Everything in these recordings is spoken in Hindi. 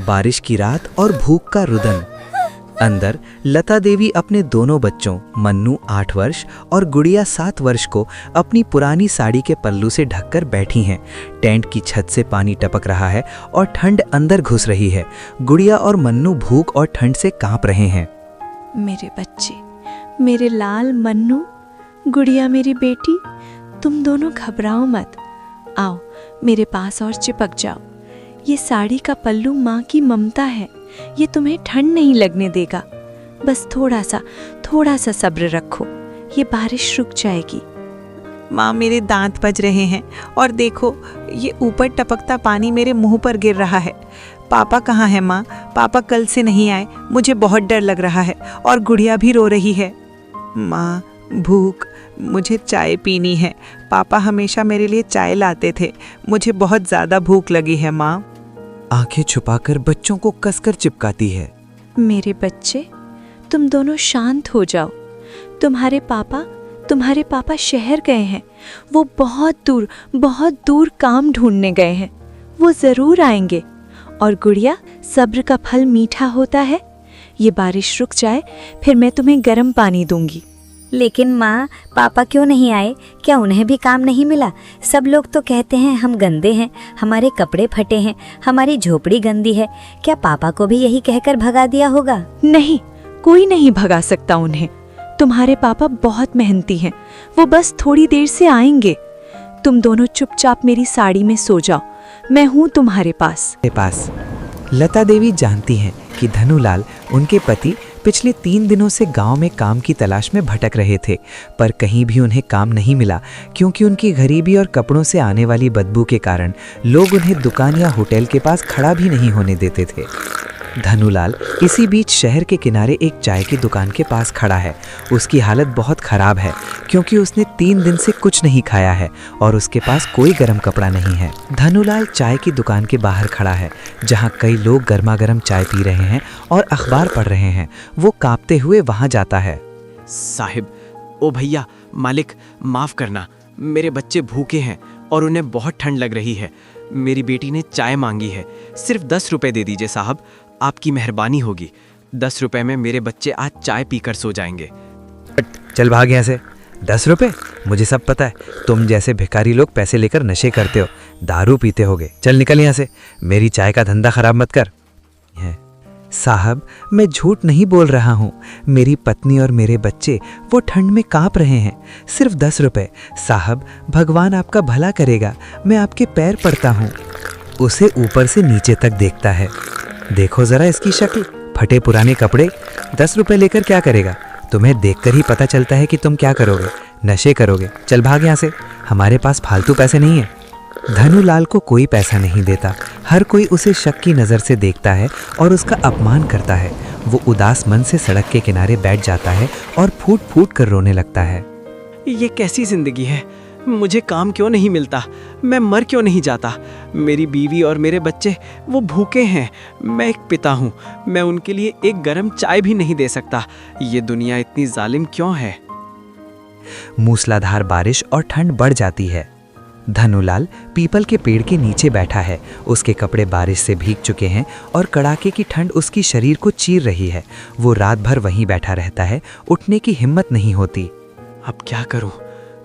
बारिश की रात और भूख का रुदन। अंदर लता देवी अपने दोनों बच्चों मन्नू 8 वर्ष और गुड़िया 7 वर्ष को अपनी पुरानी साड़ी के पल्लू से ढककर बैठी हैं। टेंट की छत से पानी टपक रहा है और ठंड अंदर घुस रही है। गुड़िया और मन्नू भूख और ठंड से कांप रहे हैं। मेरे बच्चे, मेरे लाल मन्नू, गुड़िया मेरी बेटी, तुम दोनों घबराओ मत। आओ मेरे पास और चिपक जाओ। ये साड़ी का पल्लू माँ की ममता है, ये तुम्हें ठंड नहीं लगने देगा। बस थोड़ा सा सब्र रखो, ये बारिश रुक जाएगी। माँ, मेरे दांत बज रहे हैं और देखो ये ऊपर टपकता पानी मेरे मुंह पर गिर रहा है। पापा कहाँ है माँ? पापा कल से नहीं आए, मुझे बहुत डर लग रहा है और गुड़िया भी रो रही है। माँ, भूख, मुझे चाय पीनी है। पापा हमेशा मेरे लिए चाय लाते थे, मुझे बहुत ज़्यादा भूख लगी है माँ। आंखें छुपाकर बच्चों को कसकर चिपकाती है। मेरे बच्चे, तुम दोनों शांत हो जाओ। तुम्हारे पापा शहर गए हैं। वो बहुत दूर काम ढूंढने गए हैं। वो जरूर आएंगे। और गुड़िया, सब्र का फल मीठा होता है। ये बारिश रुक जाए, फिर मैं तुम्हें गर्म पानी दूंगी। लेकिन माँ, पापा क्यों नहीं आए? क्या उन्हें भी काम नहीं मिला? सब लोग तो कहते हैं हम गंदे हैं, हमारे कपड़े फटे हैं, हमारी झोपड़ी गंदी है। क्या पापा को भी यही कहकर भगा दिया होगा? नहीं, कोई नहीं भगा सकता उन्हें। तुम्हारे पापा बहुत मेहनती हैं, वो बस थोड़ी देर से आएंगे। तुम दोनों चुपचाप मेरी साड़ी में सो जाओ, मैं हूँ तुम्हारे पास। लता देवी जानती हैं कि धनुलाल, उनके पति, पिछले 3 दिनों से गांव में काम की तलाश में भटक रहे थे, पर कहीं भी उन्हें काम नहीं मिला, क्योंकि उनकी गरीबी और कपड़ों से आने वाली बदबू के कारण लोग उन्हें दुकान या होटल के पास खड़ा भी नहीं होने देते थे। धनुलाल इसी बीच शहर के किनारे एक चाय की दुकान के पास खड़ा है। उसकी हालत बहुत खराब है, क्योंकि उसने 3 दिन से कुछ नहीं खाया है और उसके पास कोई गर्म कपड़ा नहीं है। धनुलाल चाय की दुकान के बाहर खड़ा है, जहां कई लोग गर्मा गर्म चाय पी रहे हैं और अखबार पढ़ रहे हैं। वो कांपते हुए वहां जाता है। साहिब, ओ भैया, मालिक, माफ करना, मेरे बच्चे भूखे हैं और उन्हें बहुत ठंड लग रही है। मेरी बेटी ने चाय मांगी है, सिर्फ 10 रुपए दे दीजिए साहब, आपकी मेहरबानी होगी। 10 रुपए में मेरे बच्चे आज चाय पीकर सो जाएंगे। चल भाग यहाँ से। 10 रुपए? मुझे सब पता है, तुम जैसे भिखारी लोग पैसे लेकर नशे करते हो, दारू पीते होगे। चल निकल यहाँ से, मेरी चाय का धंधा खराब मत कर। साहब, मैं झूठ नहीं बोल रहा हूँ। मेरी पत्नी और मेरे बच्चे वो ठंड में कांप रहे हैं। सिर्फ 10 रुपए। साहब, भगवान आपका भला करेगा, मैं आपके पैर पड़ता हूँ। उसे ऊपर से नीचे तक देखता है। देखो जरा इसकी शक्ल, फटे पुराने कपड़े। 10 रुपए लेकर क्या करेगा? तुम्हें देखकर ही पता चलता है कि तुम क्या करोगे, नशे करोगे। चल भाग यहाँ से, हमारे पास फालतू पैसे नहीं है। धनुलाल को कोई पैसा नहीं देता। हर कोई उसे शक की नज़र से देखता है और उसका अपमान करता है। वो उदास मन से सड़क के किनारे बैठ जाता है और फूट फूट कर रोने लगता है। ये कैसी जिंदगी है? मुझे काम क्यों नहीं मिलता? मैं मर क्यों नहीं जाता? मेरी बीवी और मेरे बच्चे वो भूखे हैं। मैं एक पिता हूँ, मैं उनके लिए एक गर्म चाय भी नहीं दे सकता। ये दुनिया इतनी जालिम क्यों है? मूसलाधार बारिश और ठंड बढ़ जाती है। धनुलाल पीपल के पेड़ के नीचे बैठा है। उसके कपड़े बारिश से भीग चुके हैं और कड़ाके की ठंड उसकी शरीर को चीर रही है। वो रात भर वहीं बैठा रहता है, उठने की हिम्मत नहीं होती। अब क्या करूं?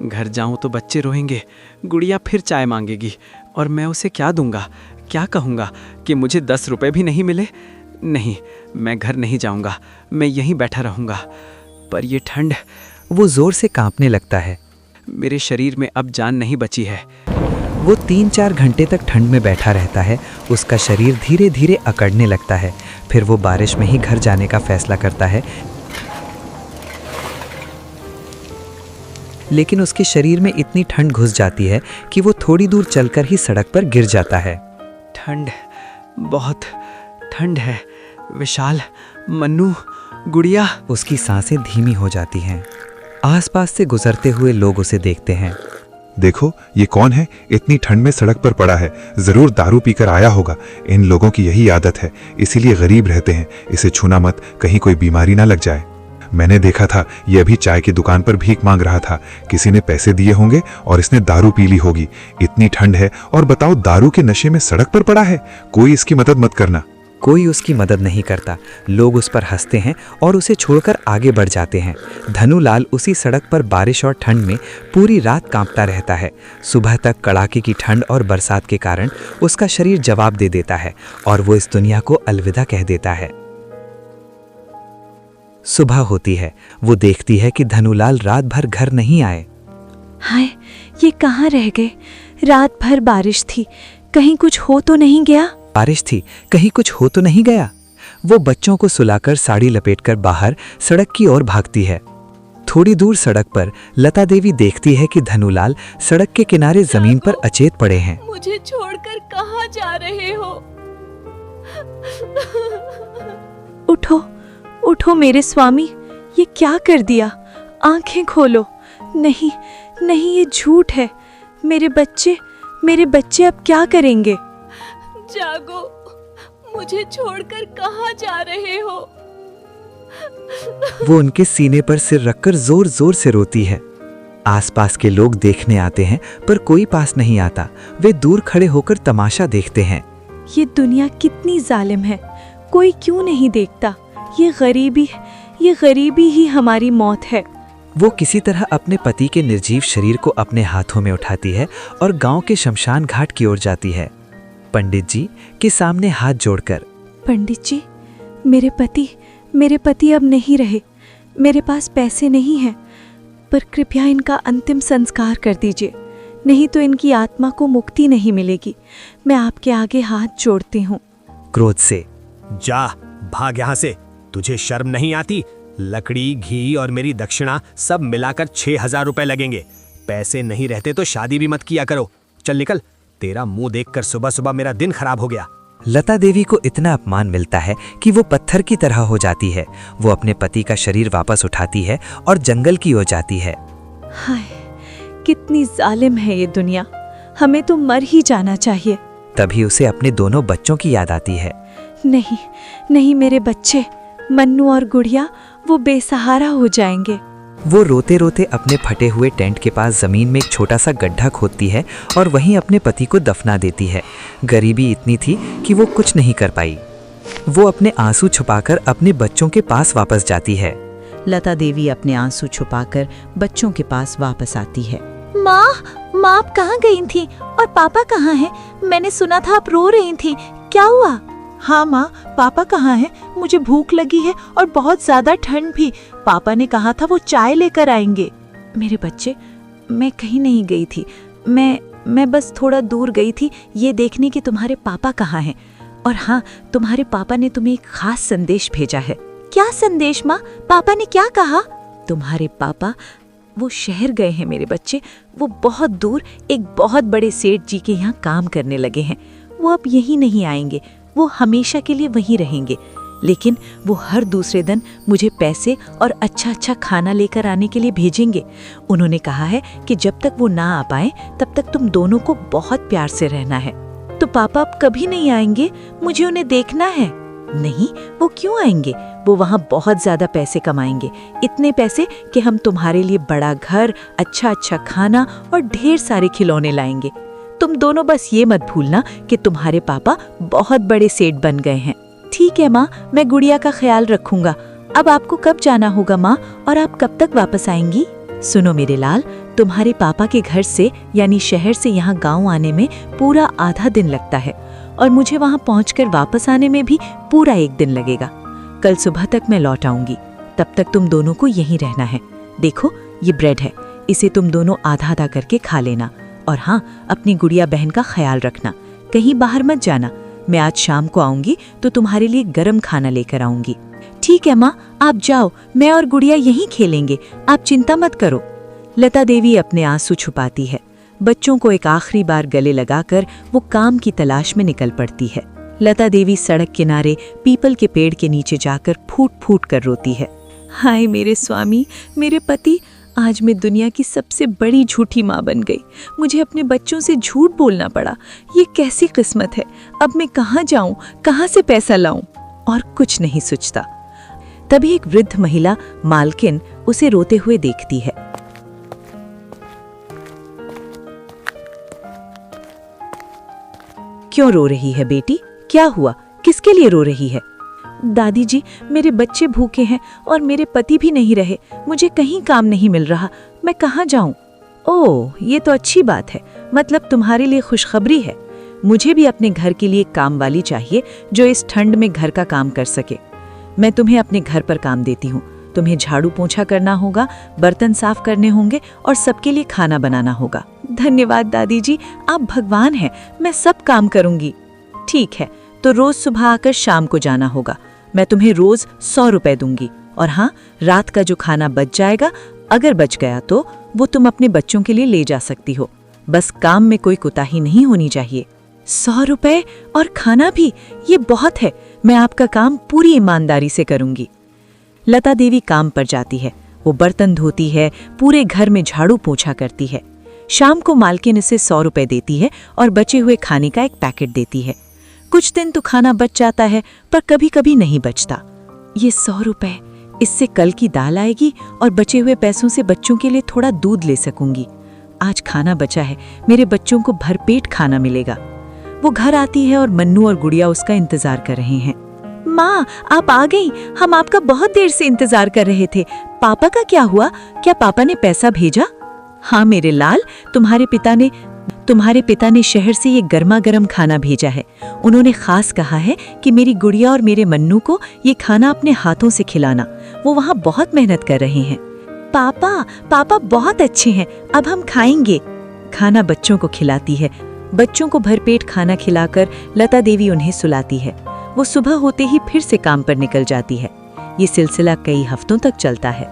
घर जाऊं तो बच्चे रोएंगे, गुड़िया फिर चाय मांगेगी और मैं उसे क्या दूंगा? क्या कहूंगा कि मुझे 10 रुपए भी नहीं मिले? नहीं, मैं घर नहीं जाऊंगा, मैं यहीं बैठा रहूंगा। पर ये ठंड। वो जोर से कांपने लगता है। मेरे शरीर में अब जान नहीं बची है। वो 3-4 घंटे तक ठंड में बैठा रहता है। उसका शरीर धीरे धीरे अकड़ने लगता है। फिर वो बारिश में ही घर जाने का फैसला करता है, लेकिन उसके शरीर में इतनी ठंड घुस जाती है कि वो थोड़ी दूर चलकर ही सड़क पर गिर जाता है। ठंड, बहुत ठंड है। विशाल, मन्नू, गुड़िया। उसकी सांसें धीमी हो जाती हैं। आसपास से गुजरते हुए लोग उसे देखते हैं। देखो, ये कौन है? इतनी ठंड में सड़क पर पड़ा है, जरूर दारू पीकर आया होगा। इन लोगों की यही आदत है, इसीलिए गरीब रहते हैं। इसे छूना मत, कहीं कोई बीमारी ना लग जाए। मैंने देखा था, ये अभी चाय की दुकान पर भीख मांग रहा था। किसी ने पैसे दिए होंगे और इसने दारू पी ली होगी। इतनी ठंड है और बताओ, दारू के नशे में सड़क पर पड़ा है। कोई इसकी मदद मत करना। कोई उसकी मदद नहीं करता। लोग उस पर हंसते हैं और उसे छोड़कर आगे बढ़ जाते हैं। धनुलाल उसी सड़क पर बारिश और ठंड में पूरी रात कांपता रहता है। सुबह तक कड़ाके की ठंड और बरसात के कारण उसका शरीर जवाब दे देता है और वो इस दुनिया को अलविदा कह देता है। सुबह होती है। वो देखती है कि धनुलाल रात भर घर नहीं आए। हाय, ये कहाँ रह गए? रात भर बारिश थी, कहीं कुछ हो तो नहीं गया? बारिश थी, कहीं कुछ हो तो नहीं गया? वो बच्चों को सुलाकर साड़ी लपेटकर बाहर सड़क की ओर भागती है। थोड़ी दूर सड़क पर लता देवी देखती है कि धनुलाल सड़क के किनारे जमीन पर अचेत पड़े हैं। मुझे छोड़कर कहाँ जा रहे हो? उठो, उठो मेरे स्वामी, ये क्या कर दिया? आंखें खोलो। नहीं, नहीं, ये झूठ है। मेरे बच्चे अब क्या करेंगे? जागो, मुझे छोड़कर कहाँ जा रहे हो? वो उनके सीने पर सिर रखकर जोर जोर से रोती है। आसपास के लोग देखने आते हैं पर कोई पास नहीं आता। वे दूर खड़े होकर तमाशा देखते हैं। ये दुनिया कितनी जालिम है, कोई क्यों नहीं देखता? ये गरीबी ही हमारी मौत है। वो किसी तरह अपने पति के निर्जीव शरीर को अपने हाथों में उठाती है और गांव के शमशान घाट की ओर जाती है, पंडित जी के सामने हाथ जोड़कर। पंडित जी, मेरे पति अब नहीं रहे। मेरे पास पैसे नहीं हैं, पर कृपया इनका अंतिम संस्कार कर दीजिए, नहीं तो इनकी आत्मा को मुक्ति नहीं मिलेगी। मैं आपके आगे हाथ जोड़ती हूँ। क्रोध से, जा भाग यहाँ से, तुझे शर्म नहीं आती? लकड़ी, घी और मेरी दक्षिणा सब मिलाकर 6,000 रुपए लगेंगे। पैसे नहीं रहते तो शादी भी मत किया करो। चल निकल, तेरा मुंह देखकर सुबह सुबह मेरा दिन खराब हो गया। लता देवी को इतना अपमान मिलता है कि वो पत्थर की तरह हो जाती है। वो अपने पति का शरीर वापस उठाती है और जंगल की ओर जाती है। हाय, कितनी जालिम है ये दुनिया, हमें तो मर ही जाना चाहिए। तभी उसे अपने दोनों बच्चों की याद आती है। नहीं, नहीं, मेरे बच्चे मन्नू और गुड़िया, वो बेसहारा हो जाएंगे। वो रोते रोते अपने फटे हुए टेंट के पास जमीन में एक छोटा सा गड्ढा खोदती है और वहीं अपने पति को दफना देती है। गरीबी इतनी थी कि वो कुछ नहीं कर पाई। वो अपने आंसू छुपाकर अपने बच्चों के पास वापस जाती है। लता देवी अपने आंसू छुपाकर बच्चों के पास वापस आती है। माँ, आप कहाँ गई थी और पापा कहाँ हैं? मैंने सुना था आप रो रही थी, क्या हुआ? हाँ माँ, पापा कहाँ हैं? मुझे भूख लगी है और बहुत ज्यादा ठंड भी। पापा ने कहा था वो चाय लेकर आएंगे। मेरे बच्चे, मैं कहीं नहीं गई थी। मैं बस थोड़ा दूर गई थी ये देखने कि तुम्हारे पापा कहाँ हैं। और हाँ, तुम्हारे पापा ने तुम्हें एक खास संदेश भेजा है। क्या संदेश माँ? पापा ने क्या कहा? तुम्हारे पापा वो शहर गए हैं मेरे बच्चे। वो बहुत दूर एक बहुत बड़े सेठ जी के यहाँ काम करने लगे हैं। वो अब यहीं नहीं आएंगे, वो हमेशा के लिए वहीं रहेंगे। लेकिन वो हर दूसरे दिन मुझे पैसे और अच्छा अच्छा खाना लेकर आने के लिए भेजेंगे। उन्होंने कहा है कि जब तक वो ना आ पाए तब तक तुम दोनों को बहुत प्यार से रहना है। तो पापा अब कभी नहीं आएंगे? मुझे उन्हें देखना है। नहीं, वो क्यों आएंगे? वो वहाँ बहुत ज्यादा पैसे कमाएंगे, इतने पैसे कि हम तुम्हारे लिए बड़ा घर, अच्छा अच्छा खाना और ढेर सारे खिलौने लाएंगे। तुम दोनों बस ये मत भूलना कि तुम्हारे पापा बहुत बड़े सेठ बन गए हैं। ठीक है माँ, मैं गुड़िया का ख्याल रखूंगा। अब आपको कब जाना होगा माँ, और आप कब तक वापस आएंगी? सुनो मेरे लाल, तुम्हारे पापा के घर से यानी शहर से यहाँ गांव आने में पूरा आधा दिन लगता है और मुझे वहाँ पहुँचकर वापस आने में भी पूरा 1 दिन लगेगा। कल सुबह तक मैं लौट आऊंगी, तब तक तुम दोनों को यहीं रहना है। देखो, ये ब्रेड है, इसे तुम दोनों आधा आधा करके खा लेना। और हाँ, अपनी गुड़िया बहन का ख्याल रखना, कहीं बाहर मत जाना। मैं आज शाम को आऊंगी तो तुम्हारे लिए गरम खाना लेकर आऊंगी। ठीक है माँ, आप जाओ, मैं और गुड़िया यहीं खेलेंगे, आप चिंता मत करो। लता देवी अपने आंसू छुपाती है। बच्चों को एक आखिरी बार गले लगाकर वो काम की तलाश में निकल पड़ती है। लता देवी सड़क किनारे पीपल के पेड़ के नीचे जाकर फूट फूट कर रोती है। हाय मेरे स्वामी, मेरे पति, आज मैं दुनिया की सबसे बड़ी झूठी माँ बन गई। मुझे अपने बच्चों से झूठ बोलना पड़ा। ये कैसी किस्मत है? अब मैं कहाँ जाऊं, कहाँ से पैसा लाऊं? और कुछ नहीं सोचता। तभी एक वृद्ध महिला मालकिन उसे रोते हुए देखती है। क्यों रो रही है बेटी? क्या हुआ? किसके लिए रो रही है? दादी जी, मेरे बच्चे भूखे हैं और मेरे पति भी नहीं रहे। मुझे कहीं काम नहीं मिल रहा, मैं कहाँ जाऊं? ओह, ये तो अच्छी बात है। मतलब तुम्हारे लिए खुशखबरी है। मुझे भी अपने घर के लिए काम वाली चाहिए जो इस ठंड में घर का काम कर सके। मैं तुम्हें अपने घर पर काम देती हूँ। तुम्हें झाड़ू पोंछा करना होगा, बर्तन साफ करने होंगे और सबके लिए खाना बनाना होगा। धन्यवाद दादी जी, आप भगवान हैं। मैं सब काम करूंगी। ठीक है, तो रोज सुबह आकर शाम को जाना होगा। मैं तुम्हें रोज 100 रुपए दूंगी। और हाँ, रात का जो खाना बच जाएगा, अगर बच गया तो वो तुम अपने बच्चों के लिए ले जा सकती हो। बस काम में कोई कोताही नहीं होनी चाहिए। 100 रुपए और खाना भी, ये बहुत है। मैं आपका काम पूरी ईमानदारी से करूंगी। लता देवी काम पर जाती है। वो बर्तन धोती है, पूरे घर में झाड़ू पोंछा करती है। शाम को मालकिन इसे 100 रुपए देती है और बचे हुए खाने का एक पैकेट देती है। कुछ दिन तो खाना बच जाता है, पर कभी कभी नहीं बचता। ये 100 रुपए, इससे कल की दाल आएगी और बचे हुए पैसों से बच्चों के लिए थोड़ा दूध ले सकूंगी। आज खाना बचा है, मेरे बच्चों को भरपेट खाना मिलेगा। वो घर आती है और मन्नू और गुड़िया उसका इंतजार कर रहे हैं। माँ, आप आ गई। हम आपका बहुत देर से इंतजार कर रहे थे। पापा का क्या हुआ? क्या पापा ने पैसा भेजा? हाँ मेरे लाल, तुम्हारे पिता ने शहर से ये गर्मा गर्म खाना भेजा है। उन्होंने खास कहा है कि मेरी गुड़िया और मेरे मन्नू को ये खाना अपने हाथों से खिलाना। वो वहाँ बहुत मेहनत कर रहे हैं। पापा बहुत अच्छे हैं, अब हम खाएंगे। खाना बच्चों को खिलाती है। बच्चों को भरपेट खाना खिलाकर लता देवी उन्हें सुलाती है। वो सुबह होते ही फिर से काम पर निकल जाती है। ये सिलसिला कई हफ्तों तक चलता है।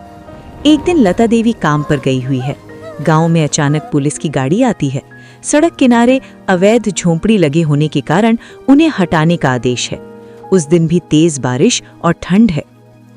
एक दिन लता देवी काम पर गई हुई है। गांव में अचानक पुलिस की गाड़ी आती है। सड़क किनारे अवैध झोंपड़ी लगे होने के कारण उन्हें हटाने का आदेश है। उस दिन भी तेज बारिश और ठंड है।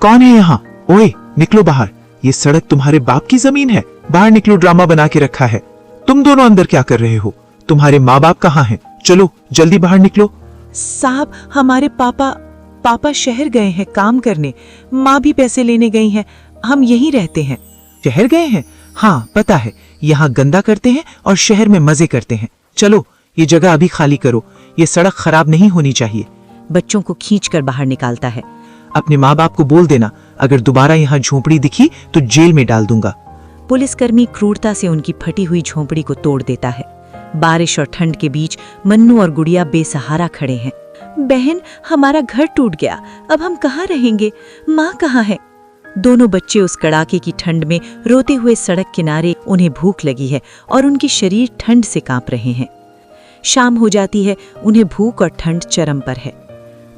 कौन है यहाँ? ओए, निकलो बाहर। ये सड़क तुम्हारे बाप की जमीन है। बाहर निकलो, ड्रामा बना के रखा है। तुम दोनों अंदर क्या कर रहे हो? तुम्हारे माँ बाप कहाँ हैं? चलो जल्दी बाहर निकलो। साहब, हमारे पापा शहर गए हैं काम करने। माँ भी पैसे लेने गई हैं। हम यहीं रहते हैं। शहर गए हैं? हाँ पता है। यहाँ गंदा करते हैं और शहर में मजे करते हैं। चलो ये जगह अभी खाली करो। ये सड़क खराब नहीं होनी चाहिए। बच्चों को खींचकर बाहर निकालता है। अपने माँ बाप को बोल देना, अगर दोबारा यहाँ झोंपड़ी दिखी तो जेल में डाल दूंगा। पुलिसकर्मी क्रूरता से उनकी फटी हुई झोंपड़ी को तोड़ देता है। बारिश और ठंड के बीच मन्नू और गुड़िया बेसहारा खड़े हैं। बहन, हमारा घर टूट गया, अब हम कहाँ रहेंगे? माँ कहाँ है? दोनों बच्चे उस कड़ाके की ठंड में रोते हुए सड़क किनारे। उन्हें भूख लगी है और उनके शरीर ठंड से कांप रहे हैं। शाम हो जाती है। उन्हें भूख और ठंड चरम पर है।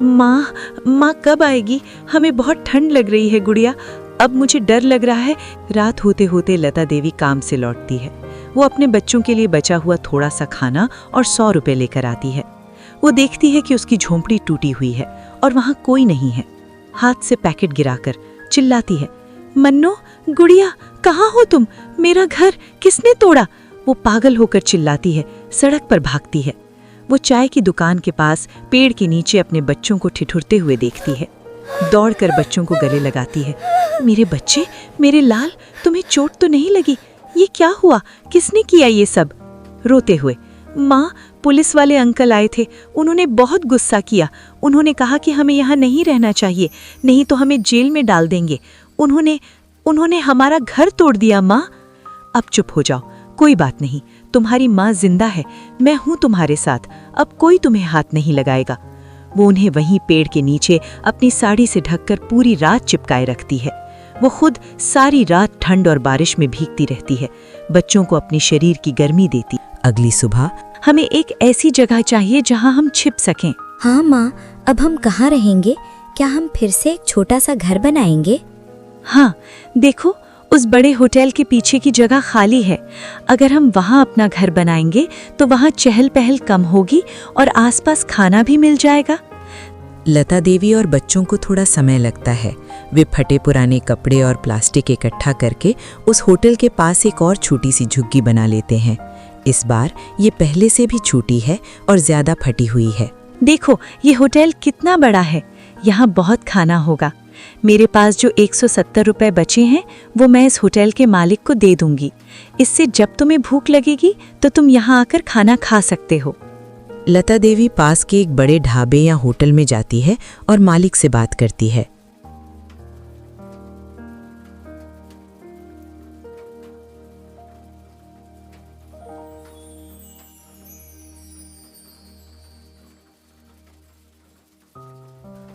माँ कब आएगी? हमें बहुत ठंड लग रही है गुड़िया, अब मुझे डर लग रहा है। रात होते होते लता देवी काम से लौटती है। वो अपने बच्चों के लिए बचा हुआ थोड़ा सा खाना और 100 रुपए लेकर आती है। वो देखती है कि उसकी झोंपड़ी टूटी हुई है और वहाँ कोई नहीं है। हाथ से पैकेट गिराकर चिल्लाती है, मन्नू, गुड़िया, कहाँ हो तुम? मेरा घर किसने तोड़ा? वो पागल होकर चिल्लाती है, सड़क पर भागती है। वो चाय की दुकान के पास पेड़ के नीचे अपने बच्चों को ठिठुरते हुए देखती है। दौड़कर बच्चों को गले लगाती है। मेरे बच्चे, मेरे लाल, तुम्हें चोट तो नहीं लगी? ये क्या हुआ? किसने किया ये सब? रोते हुए, माँ, पुलिस वाले अंकल आए थे। उन्होंने बहुत गुस्सा किया। उन्होंने कहा कि हमें यहाँ नहीं रहना चाहिए, नहीं तो हमें जेल में डाल देंगे। उन्होंने हमारा घर तोड़ दिया। माँ, अब चुप हो जाओ, कोई बात नहीं। तुम्हारी माँ जिंदा है, मैं हूँ तुम्हारे साथ। अब कोई तुम्हें हाथ नहीं लगाएगा। वो उन्हें वहीं पेड़ के नीचे अपनी साड़ी से ढककर पूरी रात चिपकाए रखती है। वो खुद सारी रात ठंड और बारिश में भीगती रहती है, बच्चों को अपने शरीर की गर्मी देती। अगली सुबह हमें एक ऐसी जगह चाहिए जहां हम छिप सकें। हाँ माँ, अब हम कहाँ रहेंगे? क्या हम फिर से एक छोटा सा घर बनाएंगे? हाँ, देखो, उस बड़े होटल के पीछे की जगह खाली है। अगर हम वहाँ अपना घर बनाएंगे तो वहाँ चहल पहल कम होगी और आसपास खाना भी मिल जाएगा। लता देवी और बच्चों को थोड़ा समय लगता है। वे फटे पुराने कपड़े और प्लास्टिक इकट्ठा करके उस होटल के पास एक और छोटी सी झुग्गी बना लेते हैं। इस बार ये पहले से भी छोटी है और ज्यादा फटी हुई है। देखो, ये होटल कितना बड़ा है। यहाँ बहुत खाना होगा। मेरे पास जो 170 रुपए बचे हैं वो मैं इस होटल के मालिक को दे दूंगी। इससे जब तुम्हें भूख लगेगी तो तुम यहाँ आकर खाना खा सकते हो। लता देवी पास के एक बड़े ढाबे या होटल में जाती है और मालिक से बात करती है।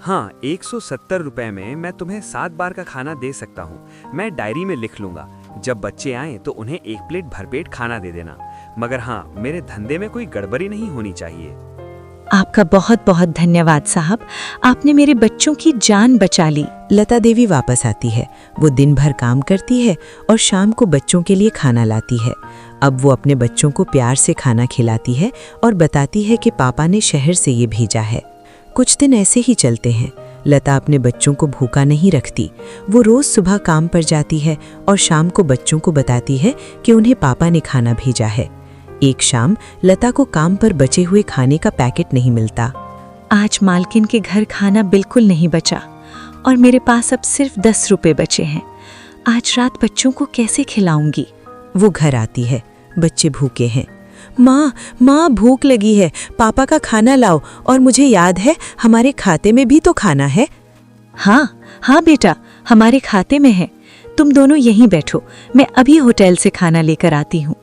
हाँ, 170 रुपए में मैं तुम्हें 7 बार का खाना दे सकता हूँ। मैं डायरी में लिख लूंगा। जब बच्चे आएं तो उन्हें 1 प्लेट भरपेट खाना दे देना। मगर हाँ, मेरे धंधे में कोई गड़बड़ी नहीं होनी चाहिए। आपका बहुत बहुत धन्यवाद साहब, आपने मेरे बच्चों की जान बचा ली। लता देवी वापस आती है। वो दिन भर काम करती है और शाम को बच्चों के लिए खाना लाती है। अब वो अपने बच्चों को प्यार से खाना खिलाती है और बताती है कि पापा ने शहर से ये भेजा है। कुछ दिन ऐसे ही चलते हैं। लता अपने बच्चों को भूखा नहीं रखती। वो रोज सुबह काम पर जाती है और शाम को बच्चों को बताती है कि उन्हें पापा ने खाना भेजा है। एक शाम लता को काम पर बचे हुए खाने का पैकेट नहीं मिलता। आज मालकिन के घर खाना बिल्कुल नहीं बचा और मेरे पास अब सिर्फ 10 रुपए बचे हैं। आज रात बच्चों को कैसे खिलाऊंगी? वो घर आती है। बच्चे भूखे हैं। माँ भूख लगी है, पापा का खाना लाओ। और मुझे याद है हमारे खाते में भी तो खाना है। हाँ बेटा, हमारे खाते में है। तुम दोनों यहीं बैठो, मैं अभी होटल से खाना लेकर आती हूँ।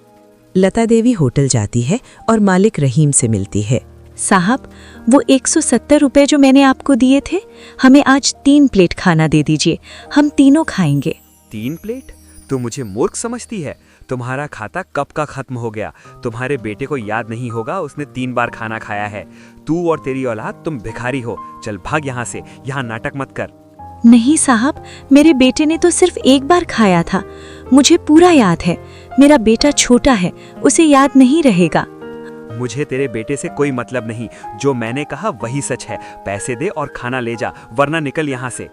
लता देवी होटल जाती है और मालिक रहीम से मिलती है। साहब, वो 170 रुपए जो मैंने आपको दिए थे, हमें आज 3 प्लेट खाना दे दीजिए। हम तीनों खाएंगे। 3 प्लेट? तू मुझे मूर्ख समझती है? तुम्हारा खाता कब का खत्म हो गया? तुम्हारे बेटे को याद नहीं होगा उसने 3 बार खाना खाया है। तू और तेरी औलाद, तुम भिखारी हो। चल भाग यहाँ से, यहाँ नाटक मत कर। नहीं साहब, मेरे बेटे ने तो सिर्फ 1 बार खाया था। मुझे पूरा याद है। मेरा बेटा छोटा है, उसे याद नहीं रहेगा। मुझे तेरे बेटे से कोई मतलब नहीं। जो मैंने कहा वही सच है। पैसे दे और खाना ले जा, वरना निकल यहाँ से।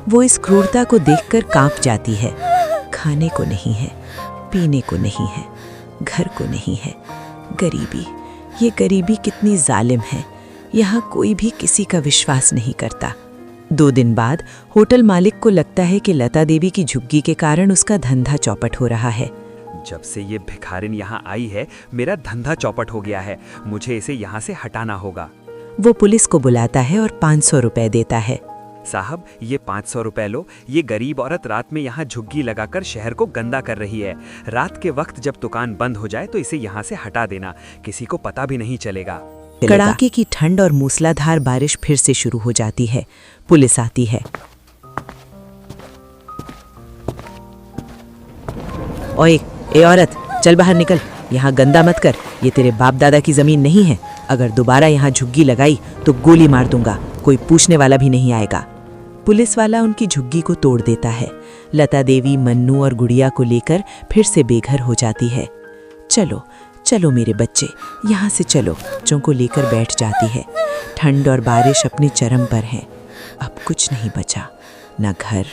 वो इस क्रूरता को देखकर कांप जाती है। खाने को नहीं है, पीने को नहीं है, घर को नहीं है। गरीबी, ये गरीबी कितनी जालिम है। यहाँ कोई भी किसी का विश्वास नहीं करता। 2 दिन बाद होटल मालिक को लगता है कि लता देवी की झुग्गी के कारण उसका धंधा चौपट हो रहा है। जब से ये भिखारिन यहाँ आई है, मेरा धंधा चौपट हो गया है। मुझे इसे यहाँ से हटाना होगा। वो पुलिस को बुलाता है और 500 रुपए देता है। साहब, ये 500 रुपए लो। ये गरीब औरत रात में यहाँ झुग्गी लगाकर शहर को गंदा कर रही है। रात के वक्त जब दुकान बंद हो जाए तो इसे यहाँ से हटा देना। किसी को पता भी नहीं चलेगा। कड़ाके की ठंड और मूसलाधार बारिश फिर से शुरू हो जाती है। पुलिस आती है। ओए, ए औरत, चल बाहर निकल। यहाँ गंदा मत कर। ये तेरे बाप दादा की जमीन नहीं है। अगर दोबारा यहाँ झुग्गी लगाई तो गोली मार दूंगा। कोई पूछने वाला भी नहीं आएगा। पुलिस वाला उनकी झुग्गी को तोड़ देता है। लता देवी मन्नू और गुड़िया को लेकर फिर से बेघर हो जाती है। चलो चलो मेरे बच्चे, यहाँ से चलो। बच्चों को लेकर बैठ जाती है। ठंड और बारिश अपने चरम पर है। अब कुछ नहीं बचा, ना घर,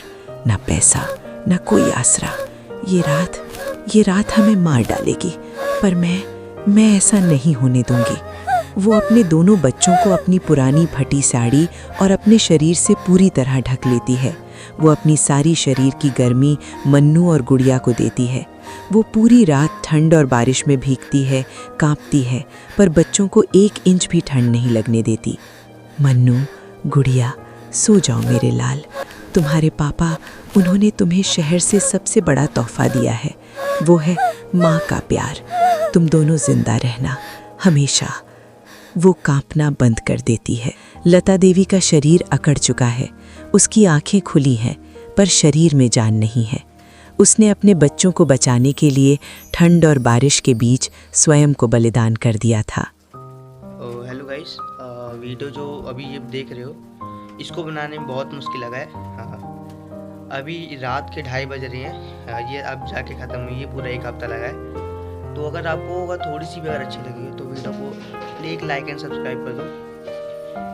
ना पैसा, ना कोई आसरा। ये रात हमें मार डालेगी, पर मैं ऐसा नहीं होने दूंगी। वो अपने दोनों बच्चों को अपनी पुरानी फटी साड़ी और अपने शरीर से पूरी तरह ढक लेती है। वो अपनी सारी शरीर की गर्मी मन्नू और गुड़िया को देती है। वो पूरी रात ठंड और बारिश में भीगती है, कांपती है, पर बच्चों को 1 इंच भी ठंड नहीं लगने देती। मन्नू, गुड़िया, सो जाओ मेरे लाल। तुम्हारे पापा, उन्होंने तुम्हें शहर से सबसे बड़ा तोहफा दिया है। वो है माँ का प्यार। तुम दोनों जिंदा रहना हमेशा। वो कांपना बंद कर देती है। लता देवी का शरीर अकड़ चुका है। उसकी आंखें खुली हैं, पर शरीर में जान नहीं है। उसने अपने बच्चों को बचाने के लिए ठंड और बारिश के बीच स्वयं को बलिदान कर दिया था। हेलो गाइस, वीडियो जो अभी ये देख रहे हो, इसको बनाने में बहुत मुश्किल लगा है। हाँ, अभी रात के 2:30 बज रहे हैं। ये अब जाके ख़त्म हुई है। पूरा 1 हफ्ता लगा है। तो अगर आपको अगर थोड़ी सी भी अगर अच्छी लगी तो वीडियो को प्लीज़ लाइक एंड सब्सक्राइब कर दो।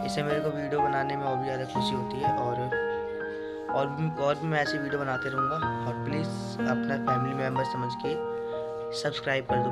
इससे मेरे को वीडियो बनाने में और भी ज़्यादा खुशी होती है। और भी मैं ऐसे वीडियो बनाते रहूँगा। और प्लीज़ अपना फैमिली मेम्बर समझ के सब्सक्राइब कर दो।